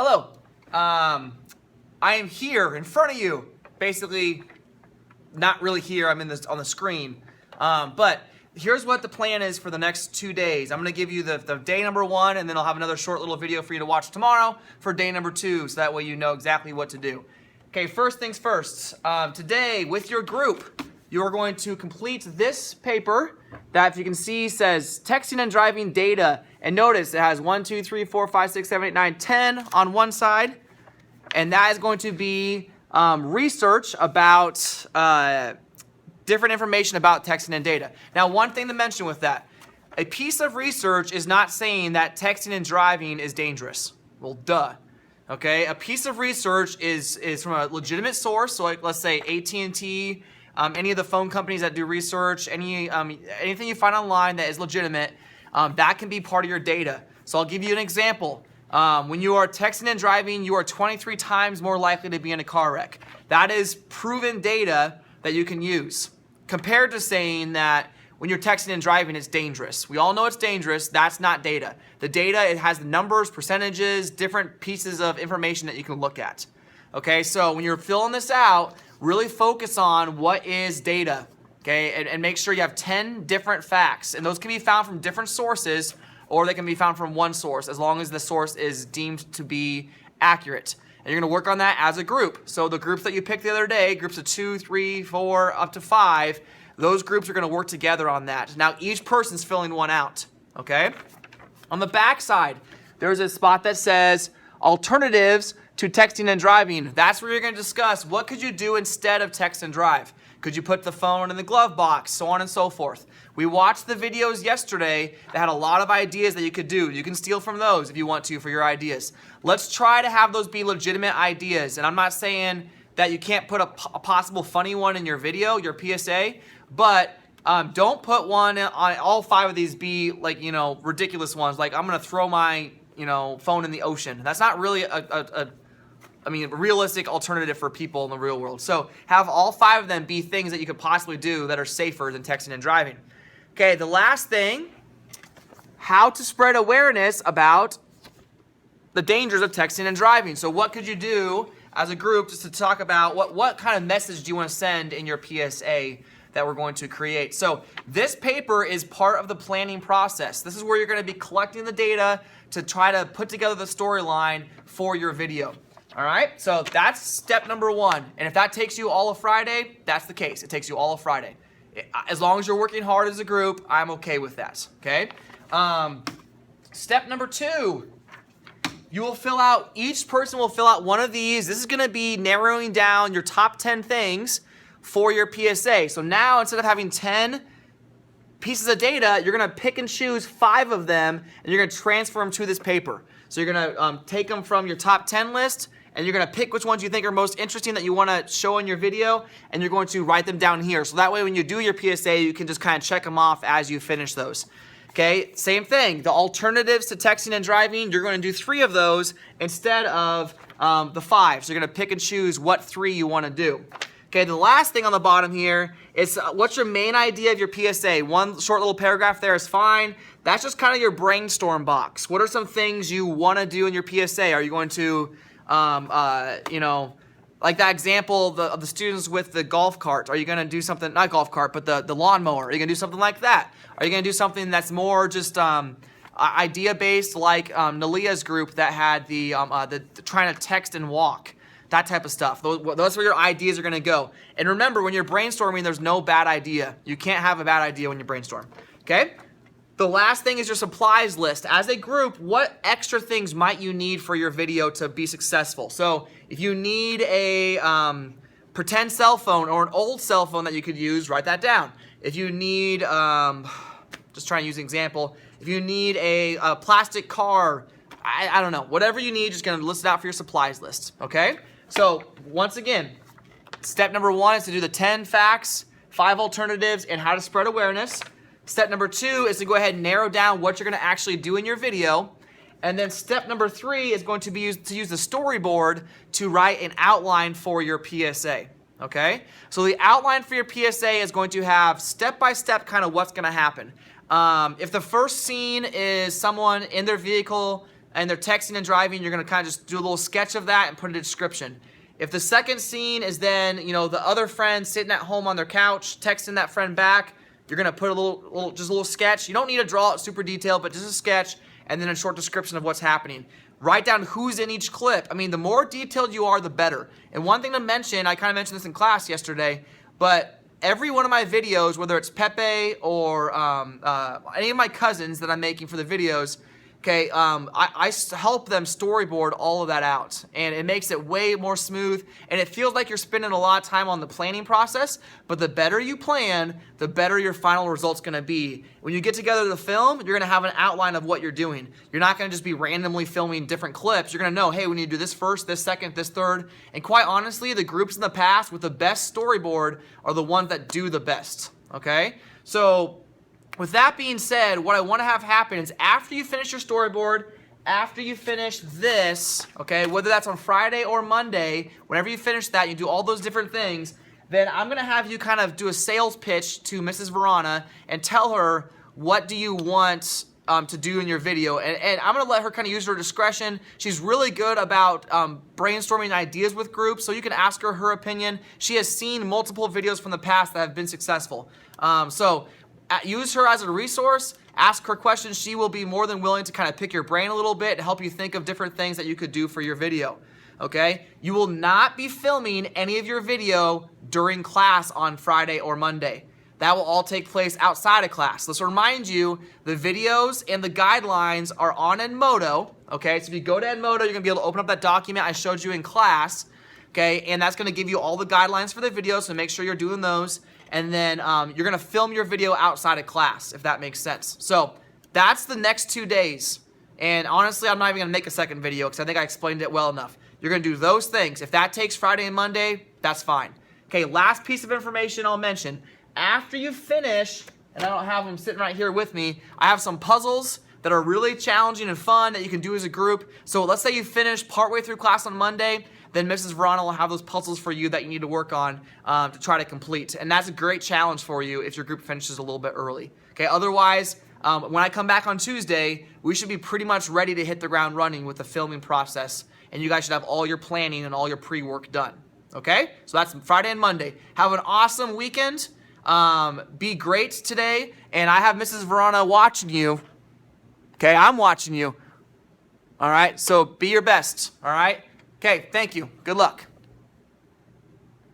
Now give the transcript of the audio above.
Hello. I am here in front of you. Basically, not really here. I'm on the screen. But here's what the plan is for the next 2 days. I'm going to give you the day number 1, and then I'll have another short little video for you to watch tomorrow for day number 2, so that way you know exactly what to do. Okay, first things first. Today, with your group, you are going to complete this paper that, if you can see, says texting and driving data. And notice it has 1, 2, 3, 4, 5, 6, 7, 8, 9, 10 on one side. And that is going to be research about different information about texting and data. Now, one thing to mention with that, a piece of research is not saying that texting and driving is dangerous. Well, duh. Okay, a piece of research is from a legitimate source, so like, let's say AT&T, any of the phone companies that do research, anything you find online that is legitimate, that can be part of your data. So I'll give you an example. When you are texting and driving, you are 23 times more likely to be in a car wreck. That is proven data that you can use, compared to saying that when you're texting and driving, it's dangerous. We all know it's dangerous. That's not data. The data, it has the numbers, percentages, different pieces of information that you can look at. Okay, so when you're filling this out, really focus on what is data, okay, and make sure you have 10 different facts. And those can be found from different sources, or they can be found from one source, as long as the source is deemed to be accurate. And you're going to work on that as a group. So the groups that you picked the other day, groups of 2, 3, 4, up to 5, those groups are going to work together on that. Now, each person's filling one out, okay? On the back side, there's a spot that says alternatives to texting and driving. That's where you're going to discuss what could you do instead of text and drive. Could you put the phone in the glove box, so on and so forth. We watched the videos yesterday that had a lot of ideas that you could do. You can steal from those if you want to for your ideas. Let's try to have those be legitimate ideas. And I'm not saying that you can't put a possible funny one in your video, your PSA, but don't put one on all 5 of these be like, ridiculous ones. Like, I'm going to throw my, phone in the ocean. That's not really a realistic alternative for people in the real world. So have all 5 of them be things that you could possibly do that are safer than texting and driving. Okay, the last thing, how to spread awareness about the dangers of texting and driving. So what could you do as a group just to talk about what kind of message do you want to send in your PSA that we're going to create. So this paper is part of the planning process. This is where you're going to be collecting the data to try to put together the storyline for your video. All right, so that's step number 1. And if that takes you all of Friday, that's the case. It takes you all of Friday. As long as you're working hard as a group, I'm okay with that, okay? Step number 2, each person will fill out one of these. This is gonna be narrowing down your top 10 things for your PSA. So now, instead of having 10 pieces of data, you're gonna pick and choose 5 of them, and you're gonna transfer them to this paper. So you're gonna take them from your top 10 list, and you're gonna pick which ones you think are most interesting that you wanna show in your video, and you're going to write them down here. So that way when you do your PSA, you can just kind of check them off as you finish those. Okay, same thing, the alternatives to texting and driving, you're gonna do 3 of those instead of the 5. So you're gonna pick and choose what 3 you wanna do. Okay, the last thing on the bottom here is what's your main idea of your PSA? One short little paragraph there is fine. That's just kind of your brainstorm box. What are some things you want to do in your PSA? Are you going to, like that example of the students with the golf cart. Are you going to do something, not golf cart, but the lawnmower? Are you going to do something like that? Are you going to do something that's more just idea-based, like Nalia's group that had the trying to text and walk? That type of stuff. That's where your ideas are going to go. And remember, when you're brainstorming, there's no bad idea. You can't have a bad idea when you brainstorm. Okay? The last thing is your supplies list. As a group, what extra things might you need for your video to be successful? So if you need a pretend cell phone or an old cell phone that you could use, write that down. If you need, just trying to use an example, if you need a plastic car, I don't know, whatever you need, just going to list it out for your supplies list. Okay? So once again, step number 1 is to do the 10 facts, 5 alternatives, and how to spread awareness. Step number 2 is to go ahead and narrow down what you're going to actually do in your video. And then step number 3 is going to be to use the storyboard to write an outline for your PSA. Okay? So the outline for your PSA is going to have step-by-step kind of what's going to happen. If the first scene is someone in their vehicle and they're texting and driving, you're going to kind of just do a little sketch of that and put it in a description. If the second scene is then, the other friend sitting at home on their couch, texting that friend back, you're going to put just a little sketch. You don't need to draw it super detailed, but just a sketch and then a short description of what's happening. Write down who's in each clip. I mean, the more detailed you are, the better. And one thing to mention, I kind of mentioned this in class yesterday, but every one of my videos, whether it's Pepe or any of my cousins that I'm making for the videos, okay, I help them storyboard all of that out, and it makes it way more smooth, and it feels like you're spending a lot of time on the planning process, but the better you plan, the better your final result's gonna be. When you get together to film, you're gonna have an outline of what you're doing. You're not gonna just be randomly filming different clips. You're gonna know, hey, we need to do this first, this second, this third, and quite honestly, the groups in the past with the best storyboard are the ones that do the best, okay? So, with that being said, what I want to have happen is after you finish your storyboard, after you finish this, okay, whether that's on Friday or Monday, whenever you finish that, you do all those different things, then I'm going to have you kind of do a sales pitch to Mrs. Verana and tell her what do you want to do in your video. And I'm going to let her kind of use her discretion. She's really good about brainstorming ideas with groups, so you can ask her opinion. She has seen multiple videos from the past that have been successful. Use her as a resource, ask her questions. She will be more than willing to kind of pick your brain a little bit and help you think of different things that you could do for your video, okay? You will not be filming any of your video during class on Friday or Monday. That will all take place outside of class. Let's remind you, the videos and the guidelines are on Edmodo, okay? So if you go to Edmodo, you're gonna be able to open up that document I showed you in class, okay? And that's gonna give you all the guidelines for the video, so make sure you're doing those. And then you're gonna film your video outside of class, if that makes sense. So that's the next 2 days. And honestly, I'm not even gonna make a second video because I think I explained it well enough. You're gonna do those things. If that takes Friday and Monday, that's fine. Okay, last piece of information I'll mention. After you finish, and I don't have them sitting right here with me, I have some puzzles that are really challenging and fun that you can do as a group. So let's say you finish partway through class on Monday, then Mrs. Verana will have those puzzles for you that you need to work on to try to complete. And that's a great challenge for you if your group finishes a little bit early. Okay, otherwise, when I come back on Tuesday, we should be pretty much ready to hit the ground running with the filming process. And you guys should have all your planning and all your pre-work done. Okay, so that's Friday and Monday. Have an awesome weekend. Be great today. And I have Mrs. Verana watching you. Okay, I'm watching you. All right, so be your best. All right. Okay, thank you. Good luck.